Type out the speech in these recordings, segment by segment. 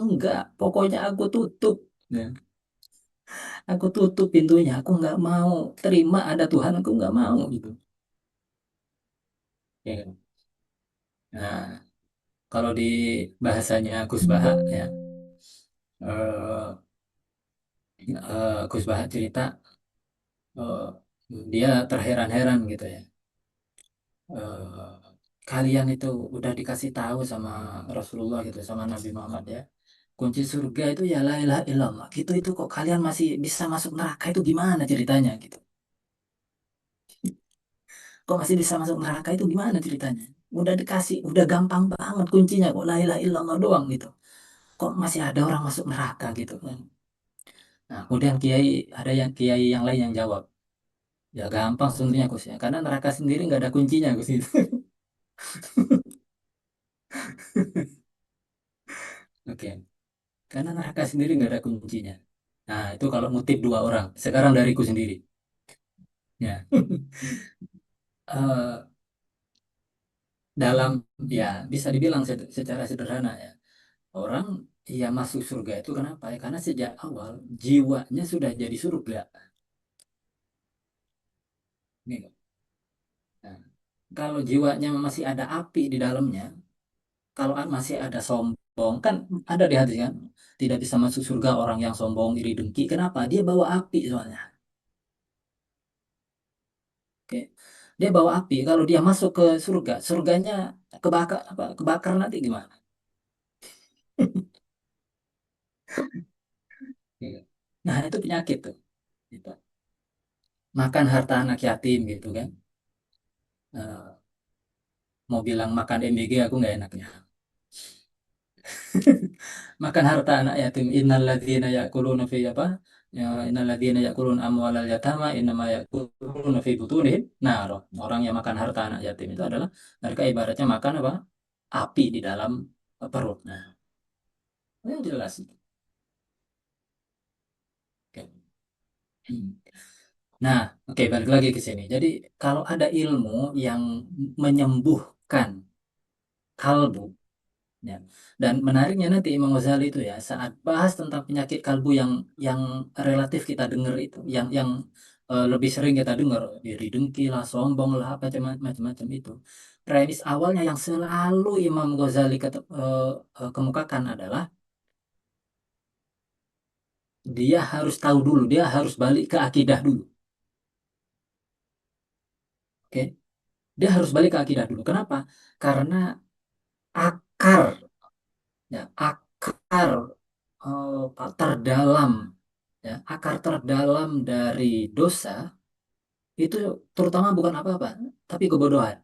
enggak, pokoknya aku tutup. Ya, aku tutup pintunya, aku nggak mau terima ada Tuhan, aku nggak mau gitu. Ya kan? Nah, kalau di bahasanya Gus Baha ya, eh, Gus Baha cerita, eh, dia terheran-heran gitu ya. Eh, Kalian itu udah dikasih tahu sama Rasulullah gitu, sama Nabi Muhammad ya. Kunci surga itu ya la ilaha illallah. Gitu itu kok kalian masih bisa masuk neraka itu gimana ceritanya gitu. Kok masih bisa masuk neraka itu gimana ceritanya? Udah dikasih, udah gampang banget kuncinya kok la ilaha illallah doang gitu. Kok masih ada orang masuk neraka gitu kan. Nah, kemudian kiai yang lain yang jawab, ya gampang sebenarnya Gus ya, karena neraka sendiri nggak ada kuncinya Gus itu. Oke, karena neraka sendiri nggak ada kuncinya. Nah, itu kalau ngutip dua orang. Sekarang dariku sendiri. Ya, Eh, dalam ya bisa dibilang secara sederhana ya. Orang yang masuk surga itu kenapa ya? Karena sejak awal jiwanya sudah jadi surga. Nih, nah, kalau jiwanya masih ada api di dalamnya, kalau masih ada sombong, kan ada di hati kan, tidak bisa masuk surga orang yang sombong, iri dengki. Kenapa? Dia bawa api soalnya. Oke. Dia bawa api. Kalau dia masuk ke surga, surganya kebakar apa? Kebakar nanti gimana? Iya. Nah, itu penyakit tuh. Gitu. Makan harta anak yatim gitu kan. Eh, mau bilang makan MBG aku nggak enaknya. Makan harta anak yatim. Innalladzina ya'kuluna fi apa? Ya, innalladzina ya'kuluna amwalal yatama innama ya'kuluna fi butunihim. Nah, orang yang makan harta anak yatim itu adalah mereka ibaratnya makan apa? Api di dalam perut. Nah, itu jelas. Oke. Nah, oke, balik lagi ke sini. Jadi, kalau ada ilmu yang menyembuhkan kalbu, ya. Dan menariknya nanti Imam Ghazali itu ya, saat bahas tentang penyakit kalbu yang relatif kita dengar itu, yang lebih sering kita dengar, iri dengki lah, sombong lah, apa macam-macam itu. Premis awalnya yang selalu Imam Ghazali kemukakan adalah dia harus tahu dulu, dia harus balik ke akidah dulu. Oke, dia harus balik ke akidah dulu. Kenapa? Karena akar, ya, akar terdalam, ya, akar terdalam dari dosa itu terutama bukan apa-apa, tapi kebodohan,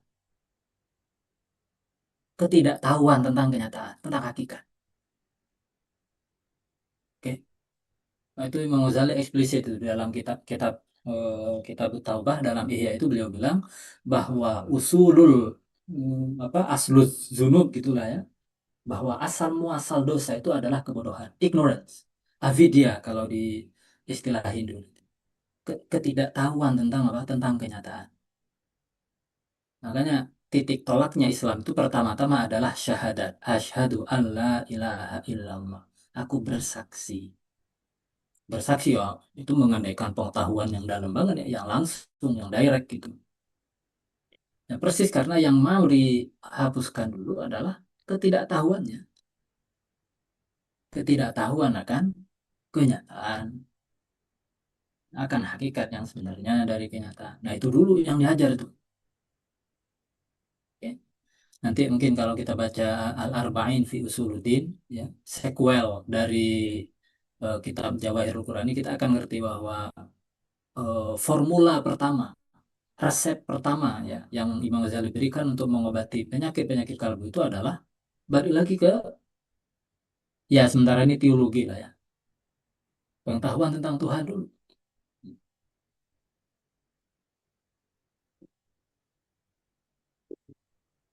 ketidaktahuan tentang kenyataan, tentang hakikat. Oke, nah, itu Imam Ghazali eksplisit itu dalam kitab Taubah dalam Ihya itu beliau bilang bahwa usulul apa asluz zunub gitulah ya, bahwa asal muasal dosa itu adalah kebodohan, ignorance, avidya kalau di istilah Hindu. Ketidaktahuan tentang apa? Tentang kenyataan. Makanya titik tolaknya Islam itu pertama-tama adalah syahadat. Asyhadu an la ilaha illallah. Aku bersaksi. Bersaksi ya, itu mengandaikan pengetahuan yang dalam banget ya, yang langsung, yang direct gitu. Ya, persis karena yang mau dihapuskan dulu adalah ketidaktahuannya. Ketidaktahuan akan kenyataan, akan hakikat yang sebenarnya dari kenyataan. Nah, itu dulu yang diajar itu. Ya. Nanti mungkin kalau kita baca Al-Arba'in fi Usuluddin, ya, sequel dari kitab Jawahirul Quran ini kita akan ngerti bahwa formula pertama, resep pertama ya yang Imam Ghazali berikan untuk mengobati penyakit-penyakit kalbu itu adalah balik lagi ke ya sementara ini teologi lah ya, pengetahuan tentang Tuhan dulu.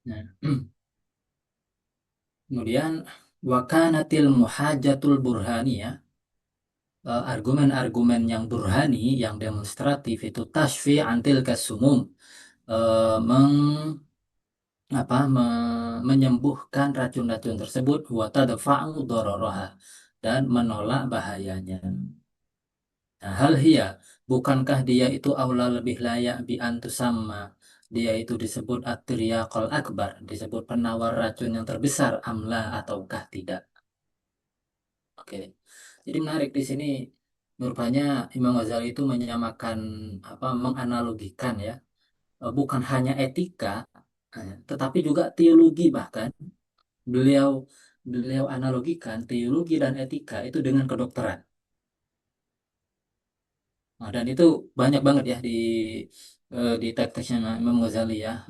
Nah, kemudian wakanatil muhajatul burhaniyah, argumen-argumen yang burhani, yang demonstratif itu tasfi antil kasumum, menyembuhkan racun-racun tersebut wa tadfa'u dararaha dan menolak bahayanya. Nah, hal hiya, bukankah dia itu aula lebih layak bi antusamma, dia itu disebut at-tiryaqal akbar, disebut penawar racun yang terbesar, amla ataukah tidak? Oke. Jadi menarik di sini, rupanya Imam Ghazali itu menyamakan, menganalogikan ya, bukan hanya etika, tetapi juga teologi. Bahkan beliau beliau analogikan teologi dan etika itu dengan kedokteran. Nah, dan itu banyak banget ya di teks-teksnya Imam Ghazali ya,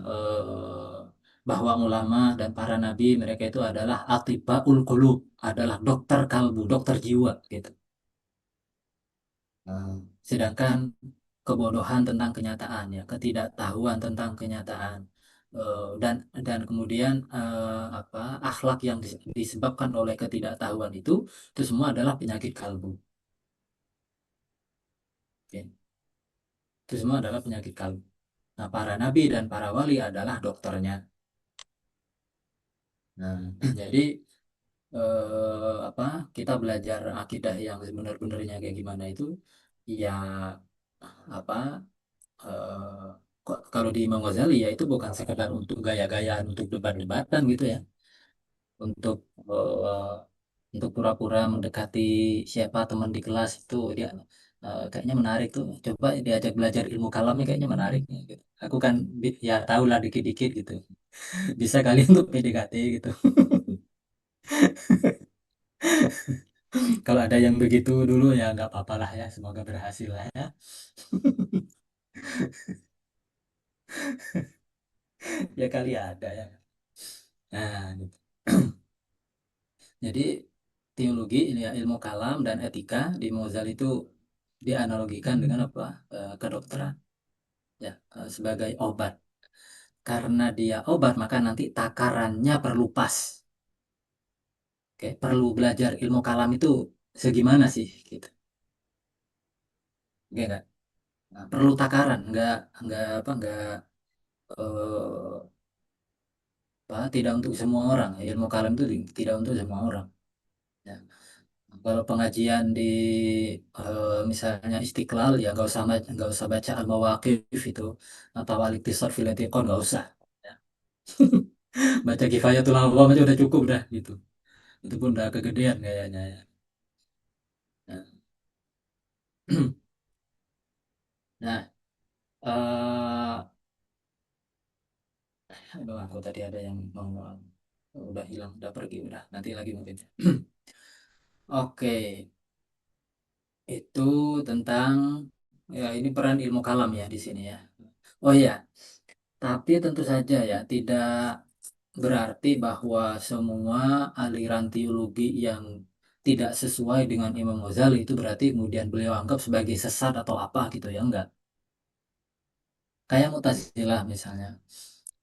bahwa ulama dan para nabi mereka itu adalah atibaul qulub, adalah dokter kalbu, dokter jiwa gitu. Nah, sedangkan kebodohan tentang kenyataan ya, ketidaktahuan tentang kenyataan, dan kemudian akhlak yang disebabkan oleh ketidaktahuan itu semua adalah penyakit kalbu. Oke. Itu semua adalah penyakit kalbu. Nah, para nabi dan para wali adalah dokternya. Nah, jadi apa kita belajar akidah yang sebenar-benarnya kayak gimana itu ya, apa eh, kalau di Imam Ghazali ya itu bukan sekedar untuk gaya-gayaan, untuk debat-debatan gitu ya, untuk eh, untuk pura-pura mendekati siapa teman di kelas itu dia, kayaknya menarik tuh, coba diajak belajar ilmu kalamnya kayaknya menarik nih, gitu. Aku kan ya tahu lah dikit-dikit gitu, bisa kali untuk PDKT gitu. Kalau ada yang begitu dulu ya nggak apa-apa lah ya, semoga berhasil lah ya. Ya kali ada ya. Nah, gitu. Jadi teologi ini ya, ilmu kalam dan etika di Mozal itu dianalogikan dengan apa? Kedokteran ya, sebagai obat. Karena dia obat maka nanti takarannya perlu pas. Oke, perlu belajar ilmu kalam itu segimana sih gitu. Oke, enggak? Nah, perlu takaran, enggak tidak untuk semua orang. Ilmu kalam itu tidak untuk semua orang. Ya. Kalau pengajian di misalnya Istiqlal ya nggak usah baca Al-Mawaqif itu atau Al-Iqtisad fil I'tiqad, nggak usah. Ya. Baca Kifayatul Awam aja udah cukup dah gitu. Itu pun udah kegedean kayaknya ya. Nah, nah, aduh, aku tadi ada yang mau, udah hilang, udah pergi, udah nanti lagi mungkin. Oke, itu tentang ya ini peran ilmu kalam ya di sini ya. Oh iya, tapi tentu saja ya tidak berarti bahwa semua aliran teologi yang tidak sesuai dengan Imam Ghazali itu berarti kemudian beliau anggap sebagai sesat atau apa gitu ya, enggak. Kayak Mu'tazilah misalnya.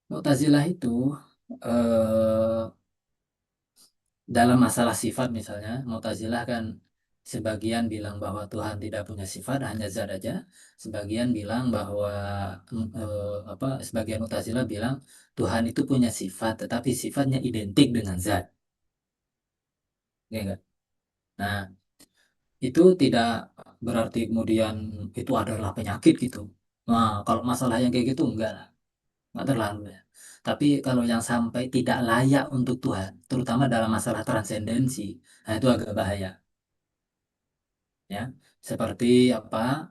Mu'tazilah itu eh, dalam masalah sifat misalnya, Mu'tazilah kan sebagian bilang bahwa Tuhan tidak punya sifat, hanya zat aja. Sebagian bilang bahwa sebagian Mu'tazilah bilang Tuhan itu punya sifat, tetapi sifatnya identik dengan zat. Ya enggak? Nah, itu tidak berarti kemudian itu adalah penyakit gitu. Nah, kalau masalah yang kayak gitu enggak lah, enggak terlalu ya. Tapi kalau yang sampai tidak layak untuk Tuhan, terutama dalam masalah transendensi, nah itu agak bahaya. Ya, seperti apa,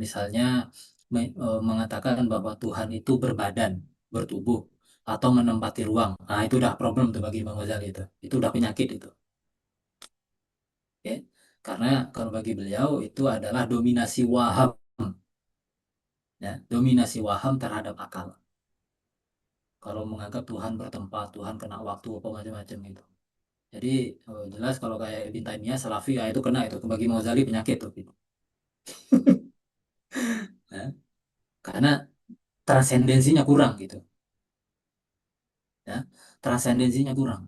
misalnya mengatakan bahwa Tuhan itu berbadan, bertubuh, atau menempati ruang. Nah, itu udah problem tuh bagi Imam Ghazali itu. Itu udah penyakit itu. Ya. Karena kalau bagi beliau itu adalah dominasi waham, ya, dominasi waham terhadap akal. Kalau menganggap Tuhan bertempat, Tuhan kena waktu apa macam-macam itu. Jadi jelas kalau kayak Ibn Taimiyah, Salafi, ya itu kena itu bagi Imam Ghazali penyakit tuh. Gitu. Ya. Karena transendensinya kurang gitu. Ya, transendensinya kurang.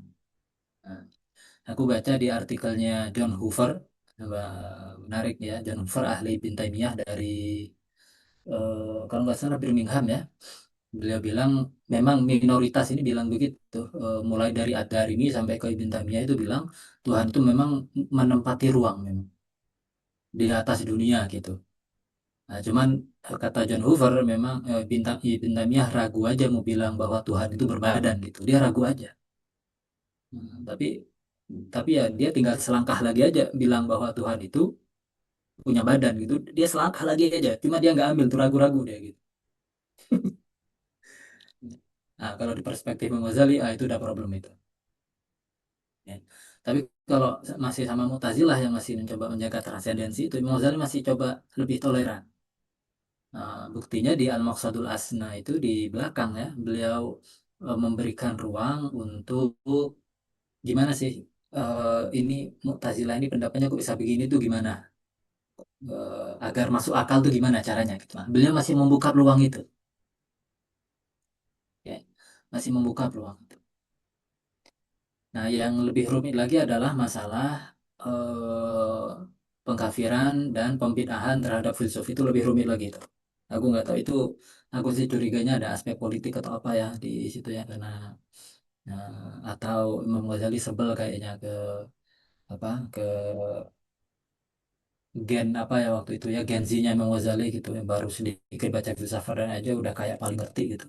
Nah, aku baca di artikelnya John Hoover, menarik ya, John Hoover ahli Ibn Taimiyah dari kalau nggak salah Birmingham ya. Beliau bilang memang minoritas ini bilang begitu. Mulai dari Ad-Darimi sampai ke Ibn Taimiyah itu bilang Tuhan itu memang menempati ruang memang di atas dunia gitu. Nah, cuman kata John Hoover memang Ibn Taimiyah ragu aja mau bilang bahwa Tuhan itu berbadan gitu. Dia ragu aja. Tapi ya dia tinggal selangkah lagi aja bilang bahwa Tuhan itu punya badan gitu. Dia selangkah lagi aja. Cuma dia nggak ambil tuh ragu-ragu dia gitu. Nah, kalau di perspektif Imam Ghazali, itu udah problem itu. Ya. Tapi kalau masih sama Mu'tazilah yang masih mencoba menjaga transendensi itu, Imam Ghazali masih coba lebih toleran. Nah, buktinya di Al-Maqsadul Asna itu di belakang ya, beliau memberikan ruang untuk gimana sih ini Mu'tazilah ini pendapatnya kok bisa begini tuh gimana? Agar masuk akal tuh gimana caranya gitu. Nah, beliau masih membuka peluang itu, ya. Masih membuka peluang. Nah, yang lebih rumit lagi adalah masalah pengkafiran dan pembid'ahan terhadap filsuf itu lebih rumit lagi itu. Aku nggak tahu itu, aku sih curiganya ada aspek politik atau apa ya di situ ya karena atau Imam Ghazali sebel kayaknya ke apa ke gen apa ya waktu itu ya gen Z-nya Imam Ghazali gitu yang baru sedikit baca filsafat dan aja udah kayak paling ngerti gitu.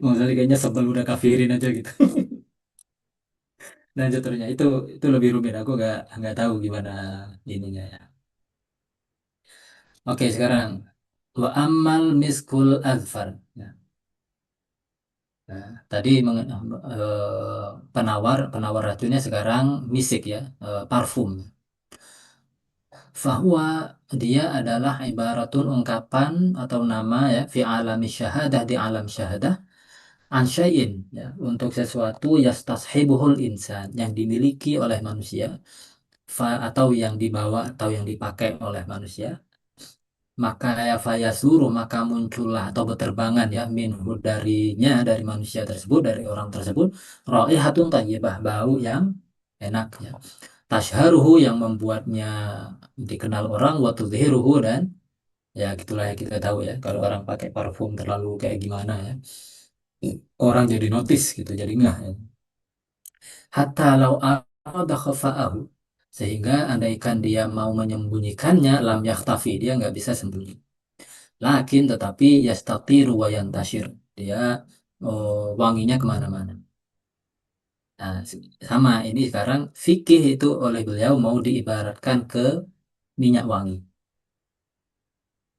Imam Ghazali kayaknya sebel udah kafirin aja gitu. Dan seterusnya itu lebih rumit aku nggak tahu gimana ininya ya. Oke sekarang wa amal miskul azfar. Ya, nah, tadi penawar penawar racunnya sekarang misik ya, parfum. Fahuwa dia adalah ibaratun ungkapan atau nama ya fi alami syahadah di alam syahadah an syai'in ya untuk sesuatu yastashibuhul insan yang dimiliki oleh manusia atau yang dibawa atau yang dipakai oleh manusia maka ya fayasuru maka muncullah atau beterbangan ya minhu darinya dari manusia tersebut dari orang tersebut raihatun thayyibah bau yang enak ya tashharuhu yang membuatnya dikenal orang wa tudhiruhu dan ya gitulah yang kita tahu ya kalau orang pakai parfum terlalu kayak gimana ya orang jadi notice gitu jadi ngeh ya. Hatta lau arada khafa'ahu sehingga andaikan dia mau menyembunyikannya lam yakhtafi dia nggak bisa sembunyi lakin tetapi yastatiru wa yantashir dia wanginya kemana-mana. Nah, sama ini sekarang fikih itu oleh beliau mau diibaratkan ke minyak wangi.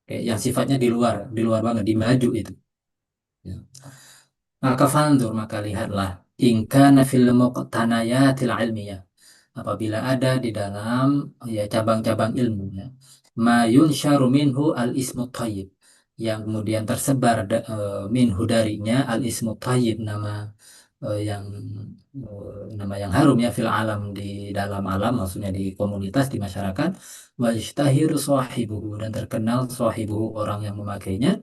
Oke, yang sifatnya di luar banget, di maju itu. Ya. Maka fandur, maka lihatlah. Ingka nafil muqtanayatil ilmiyah. Apabila ada di dalam ya cabang-cabang ilmu ya. Ma yunsharu minhu al ismu thayyib. Yang kemudian tersebar minhu darinya al ismu thayyib nama yang harum ya fil alam di dalam alam maksudnya di komunitas di masyarakat wa yashtahiru sahibuhu dan terkenal sahibuhu orang yang memakainya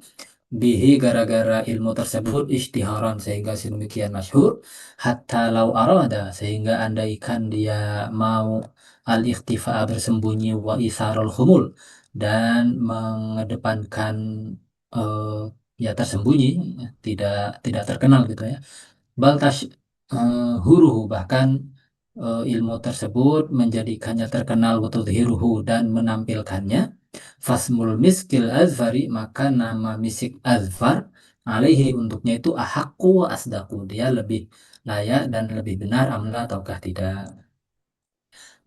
bihi gara-gara ilmu tersebut istiharan sehingga sedemikian masyhur hatta lau arada sehingga andaikan dia mau al-ikhtifa bersembunyi wa isarul khumul dan mengedepankan eh, ya tersembunyi tidak tidak terkenal gitu ya Baltas huruhu bahkan ilmu tersebut menjadikannya terkenal betul hiruhu dan menampilkannya fasmul miskil azfari maka nama misik azfar alaihi untuknya itu ahakku wa asdaku dia lebih layak dan lebih benar amla ataukah tidak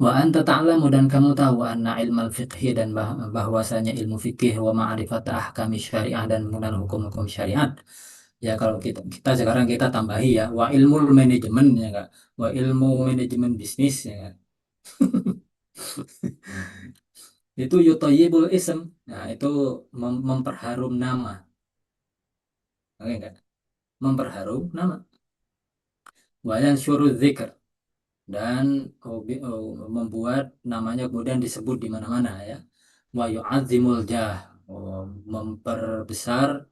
wa anta ta'lamu dan kamu tahu anna ilmal fiqhi dan bahwasanya ilmu fikih wa ma'rifat ahkami syariah dan mengenal hukum-hukum syariat. Ya kalau kita sekarang kita tambahi ya wa ilmu manajemen ya Kak. Wa ilmu manajemen bisnis ya Kak. Itu yutoyibul ism. Nah, itu memperharum nama. Oke enggak? Memperharum nama. Wa yansyuru dzikr dan membuat namanya kemudian disebut di mana-mana ya. Wa yu'azzimul jah. Memperbesar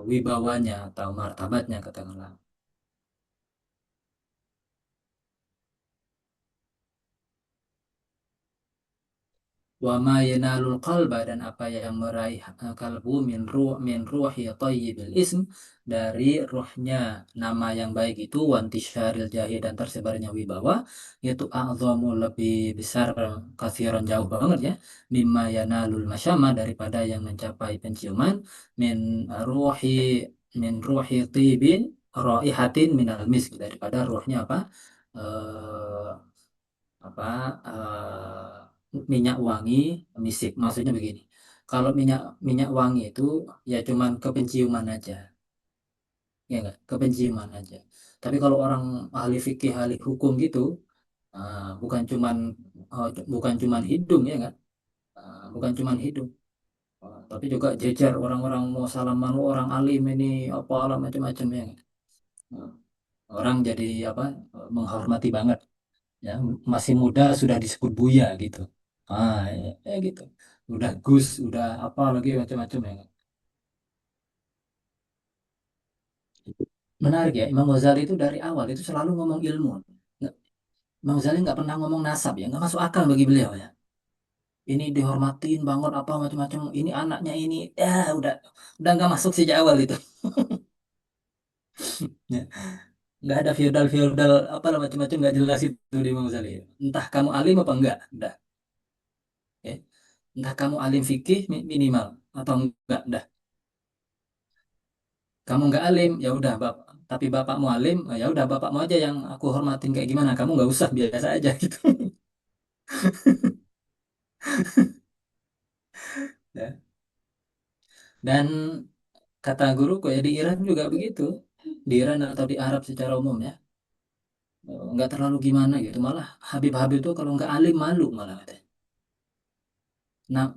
wibawanya atau martabatnya katakanlah. wa ma yanalul qalba dan apa yang meraih kalbu min ruhi thayyibil ism dari ruhnya nama yang baik itu wantisyaril jahi dan tersebarnya wibawa itu a'zamu lebih besar kathiran jauh banget ya mimma yanalul masyama daripada yang mencapai penciuman min ruhi min ruhi tibin raihatin minal misk daripada ruhnya apa eh, apa minyak wangi misik. Maksudnya begini, kalau minyak minyak wangi itu ya cuman kepenciuman aja, ya enggak, kepenciuman aja. Tapi kalau orang ahli fikih, ahli hukum gitu, bukan cuman bukan cuman hidung ya enggak, bukan cuman hidung, tapi juga jejer orang-orang mau salaman, "Oh, orang alim ini apa alam macam-macam ya. Enggak? Eh, Orang jadi apa menghormati banget. Ya masih muda sudah disebut Buya gitu gitu udah Gus udah apa lagi macam-macam ya menarik ya Imam Ghazali itu dari awal itu selalu ngomong ilmu. Nggak- Imam Ghazali nggak pernah ngomong nasab ya nggak masuk akal bagi beliau ya ini dihormatin banget apa macam-macam ini anaknya ini ya udah nggak masuk sejak awal itu ya nggak ada feodal apa lah macam-macam nggak jelas itu di Imam Ghazali entah kamu alim apa enggak udah ya entah kamu alim fikih minimal atau enggak udah kamu nggak alim ya udah tapi bapakmu alim ya udah bapakmu aja yang aku hormatin kayak gimana kamu nggak usah biasa aja gitu ya. Dan kata guruku ya di Iran juga begitu di Iran atau di Arab secara umum ya nggak terlalu gimana gitu malah Habib-Habib itu kalau nggak alim malu malah katanya. Nah,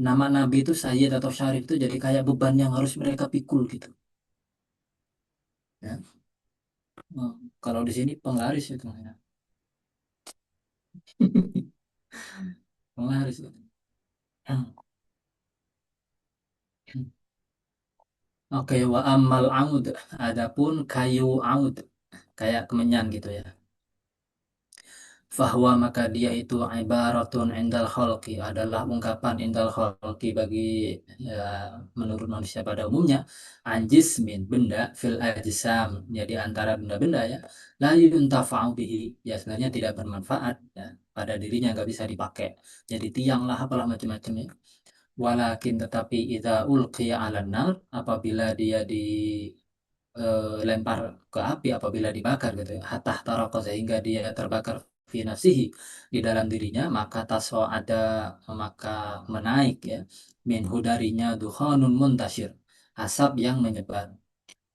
nama Nabi itu Sayyid atau Syarif itu jadi kayak beban yang harus mereka pikul gitu ya. Kalau di sini penglaris itu ya. Penglaris itu. Oke, wa ammal aud. Adapun kayu aud, kayak kemenyan gitu ya. Fahwa maka dia itu ibaratun indal khalqi adalah ungkapan indal khalqi bagi ya, menurut manusia pada umumnya anjismin benda fil ajsam jadi antara benda-benda ya la yuntafa'u bihi ya sebenarnya tidak bermanfaat ya pada dirinya nggak bisa dipakai jadi tiang lah apalah macam-macamnya walakin tetapi idza ulqiya 'alan nar apabila dia dilempar ke api apabila dibakar gitu ya hatta taraka sehingga dia terbakar fi nafsihi di dalam dirinya maka taso ada maka menaik ya minhu darinya dukhanun muntasir asap yang menyebar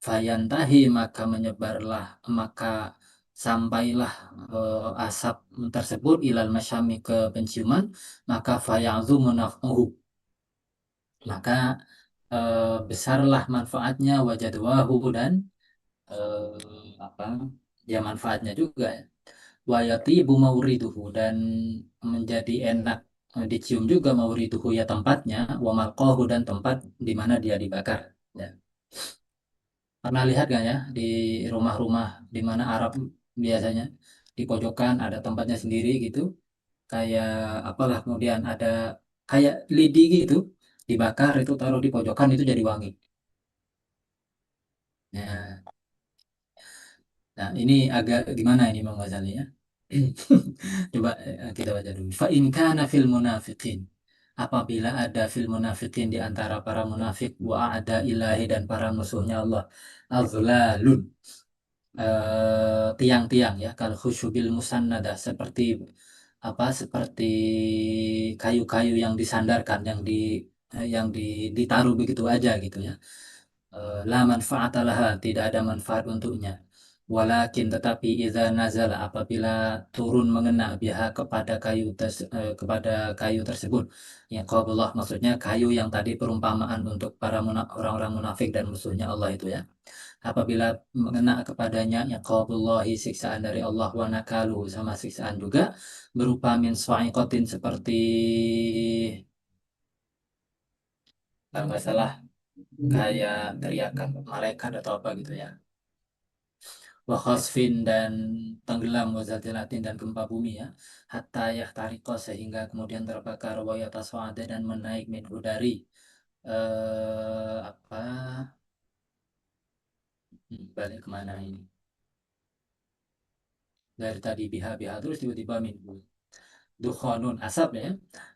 fayantahi maka menyebarlah maka sampailah asap tersebut ilal masyami ke penciuman maka fayazumu naf'uhu maka besarlah manfaatnya wajadwahu dan apa ya manfaatnya juga ya. Wayatibu mauriduhu dan menjadi enak dicium juga mauriduhu ya tempatnya wa malqahu dan tempat di mana dia dibakar ya. Pernah lihat gak ya di rumah-rumah di mana Arab biasanya di pojokan ada tempatnya sendiri gitu kayak apalah kemudian ada kayak lidi gitu dibakar itu taruh di pojokan itu jadi wangi. Nah, nah ini agak gimana ini Bang Ghazali ya? Coba kita baca dulu. Fa in kana fil munafiqin. Apabila ada fil munafiqin di antara para munafik wa ada ilahi dan para musuhnya Allah. Azlalun. Tiang-tiang ya kalau khusyubil musannadah seperti apa seperti kayu-kayu yang disandarkan ditaruh begitu aja gitu ya la manfaat laha tidak ada manfaat untuknya walakin tetapi idza nazala apabila turun mengena biha kepada kayu tersebut ya qaulullah maksudnya kayu yang tadi perumpamaan untuk para orang-orang munafik dan musuhnya Allah itu ya apabila mengena kepadanya ya qaulullahi siksaan dari Allah wa nakalu sama siksaan juga berupa min sa'iqatin seperti kalau nggak salah kayak teriakan malaikat atau apa gitu ya wa khasfin dan tenggelam, wa zalzalatin dan gempa bumi ya, hatta yahtariqa sehingga kemudian terbakar, wa yatasa'ada dan menaik minhu dari apa, balik kemana ini, dari tadi biha biha terus tiba-tiba minhu dukhanun, asap ya,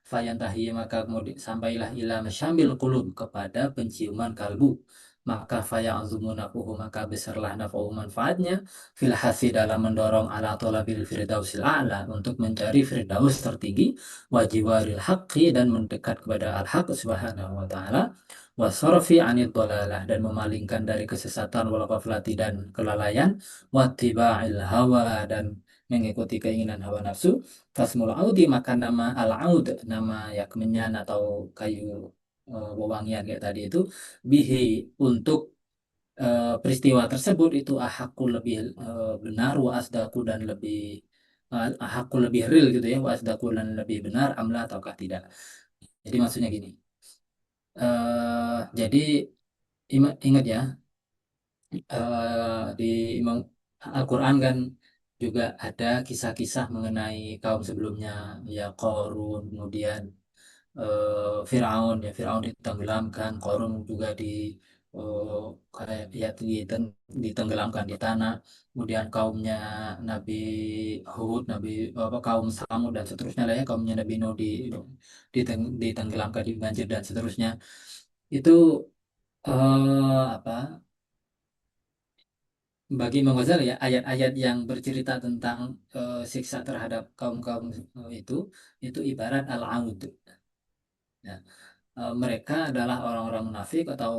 fayantahi maka kemudian sampailah ila masyamil qulub kepada penciuman kalbu, maka faya'zumu nafuhu maka besarlah nafuhu manfaatnya fil hasi dalam mendorong ala talabil firdausil a'la untuk mencari firdaus tertinggi, wajiwaril haqqi dan mendekat kepada al-haq subhanahu wa ta'ala, wasarfi anid dalalah dan memalingkan dari kesesatan wal ghaflati dan kelalaian, wattiba'il hawa dan mengikuti keinginan hawa nafsu. Fasmul audi maka nama al aud, nama ya kemenyan atau kayu wewangian kayak tadi itu, bihi untuk peristiwa tersebut itu ahakku lebih benar, wa asdaku dan lebih ahakku lebih real gitu ya, wa asdaku dan lebih benar amla ataukah tidak. Jadi maksudnya gini, jadi ingat ya, di Imam Al-Quran kan juga ada kisah-kisah mengenai kaum sebelumnya, ya Qarun, kemudian Firaun, ya Firaun ditenggelamkan, Qarun juga eh, kayak ya ditenggelamkan di tanah, kemudian kaumnya Nabi Hud, Nabi apa kaum Samud dan seterusnya lah ya, kaumnya Nabi Nuh ditenggelamkan di banjir dan seterusnya. Itu apa, bagi Imam Ghazali ya, ayat-ayat yang bercerita tentang siksa terhadap kaum-kaum itu ibarat al-aud. Ya. Mereka adalah orang-orang munafik atau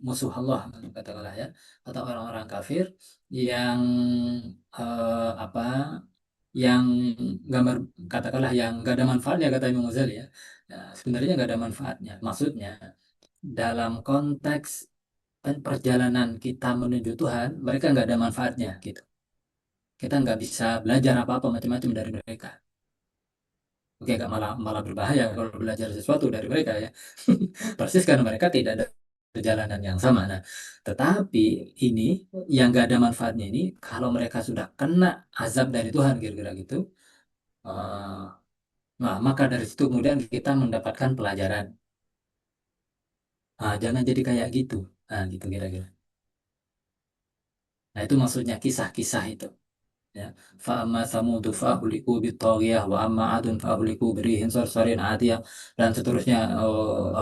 musuh Allah katakanlah ya, atau orang-orang kafir yang apa, yang gambar katakanlah yang nggak ada manfaatnya kata Imam Ghazali ya. Ya, sebenarnya nggak ada manfaatnya. Maksudnya dalam konteks perjalanan kita menuju Tuhan, mereka nggak ada manfaatnya gitu. Kita nggak bisa belajar apa-apa macam-macam dari mereka. Oke, nggak malah malah berbahaya kalau belajar sesuatu dari mereka ya. Persis karena mereka tidak ada perjalanan yang sama. Nah, tetapi ini yang nggak ada manfaatnya ini, kalau mereka sudah kena azab dari Tuhan kira-kira gitu, eh, nah, maka dari situ kemudian kita mendapatkan pelajaran. Ah, jangan jadi kayak gitu. Nah, gitu kira-kira. Nah, itu maksudnya kisah-kisah itu. Ya, fa amma samudu fa ahliku bitaghiyah wa amma adun fa ahliku birihin sarsarin atiyah dan seterusnya.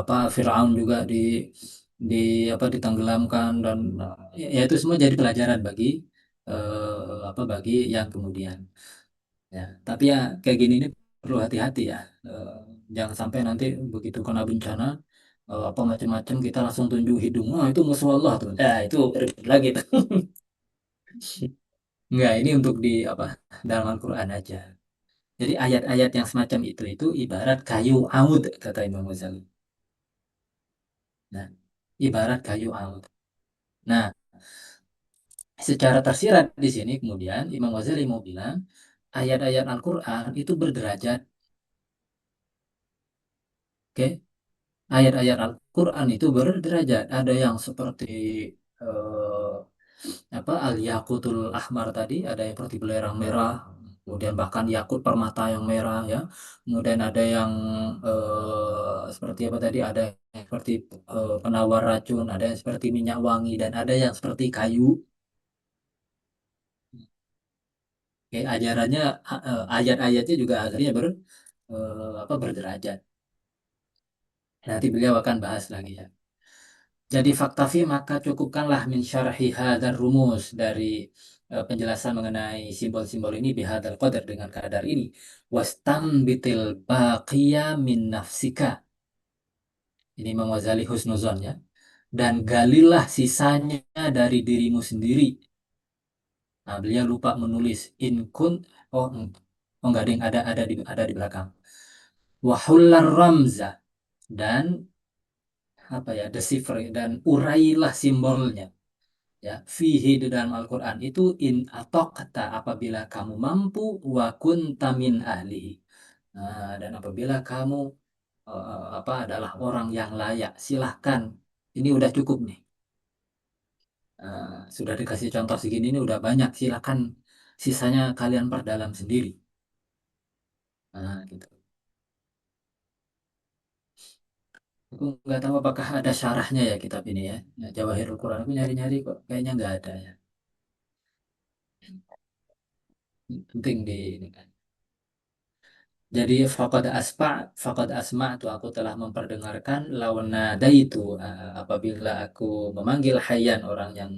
Apa Firaun juga di apa ditenggelamkan dan ya itu semua jadi pelajaran bagi apa bagi yang kemudian ya, tapi ya kayak gini ini perlu hati-hati ya. Eh, jangan sampai nanti begitu kena bencana apa macam-macam kita langsung tunjuk hidung, oh itu musuh Allah tuh, ya itu ribet lagi tuh. Enggak, ini untuk di apa dalam Al-Quran aja. Jadi ayat-ayat yang semacam itu ibarat kayu aud kata Imam Ghazali. Nah, ibarat kayu aud. Nah, secara tersirat di sini kemudian Imam Ghazali mau bilang ayat-ayat Al-Quran itu berderajat. Oke, ayat-ayat Al-Quran itu berderajat. Ada yang seperti eh, apa al-yaqutul ahmar tadi, ada yang seperti belerang merah, kemudian bahkan yakut permata yang merah ya, kemudian ada yang seperti apa tadi, ada yang seperti penawar racun, ada yang seperti minyak wangi dan ada yang seperti kayu. Kayak ajarannya ayat-ayatnya juga akhirnya apa berderajat. Nanti beliau akan bahas lagi ya. Jadi fakta fi maka cukupkanlah min syarhi hadzal rumus dari penjelasan mengenai simbol-simbol ini bihadzal qadar dengan kadar ini, wastambitil baqiya min nafsika. Ini Imam Ghazali husnuzon ya. Dan galilah sisanya dari dirimu sendiri. Nah, beliau lupa menulis in kun, oh, oh enggak ding, ada di belakang. Wahullar ramza dan apa ya, decipher dan urailah simbolnya ya, fihi di dalam Al-Quran itu in atau kata apabila kamu mampu wa kunta min ahli. Nah, dan apabila kamu apa adalah orang yang layak silahkan, ini udah cukup nih. Sudah dikasih contoh segini ini udah banyak, silakan sisanya kalian perdalam sendiri. Gitu. Aku nggak tahu apakah ada syarahnya ya kitab ini ya. Jawahirul Quran aku nyari-nyari kok kayaknya nggak ada ya. Penting di ini kan. Jadi faqad asma tuh aku telah memperdengarkan lawan nada itu apabila aku memanggil hayyan orang yang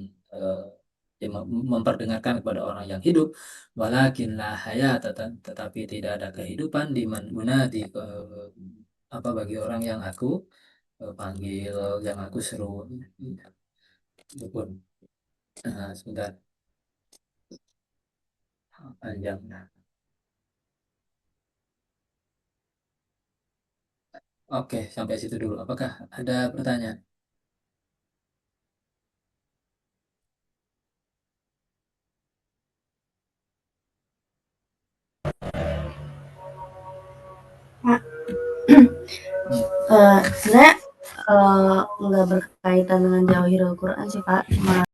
yang memperdengarkan kepada orang yang hidup, walakin la hayat, tetapi tidak ada kehidupan di man munadi apa bagi orang yang aku panggil, yang aku seru. Itu pun sebentar panjang. Oke, sampai situ dulu. Apakah ada pertanyaan? Hmm. Sebenarnya nggak berkaitan dengan Jawahirul Quran sih Pak, cuma